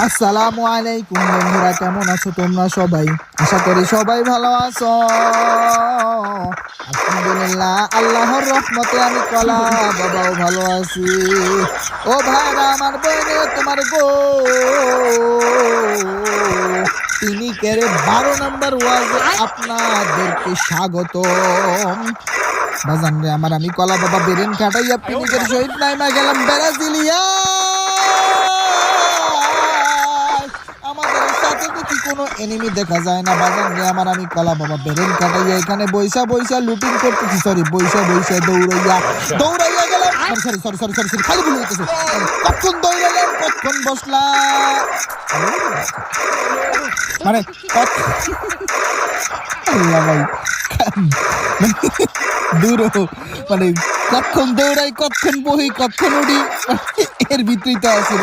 আসসালামু আলাইকুম বন্ধুরা, কেমন আছো তোমরা সবাই? আশা করি সবাই ভালো আছো। আলহামদুলিল্লাহ, আল্লাহর রহমতে আমি কলা বাবাও ভালো আছি। ও ভাইরা আমার, বইনে তোমার গো তিনি কেরে 12 নম্বর ওয়াজে আপনাদেরকে স্বাগতম। বাজান রে আমার, আমি কলা বাবা বেরেন কাটাইয়া পিনিকের শহীদ নাইমা গেলাম ব্রাজিলিয়া। আমাদের সাথে দেখি কোনো এনিমি দেখা যায় না। বাজান রে আমার, আমি কলা বাবা বেরেন কাটাইয়া এখানে বইসা লুটিং করতেছি। বইসা দৌড়াইয়া গেলাম। সরি খালি ভুল হইতেছে। কখন দৌড়ালাম, কখন বসলাম, মানে আল্লাহ ভাই দূর, মানে কখন দৌড়াই, কখন বহি, কখন উড়ি, এর ভিতরেই তো আছে।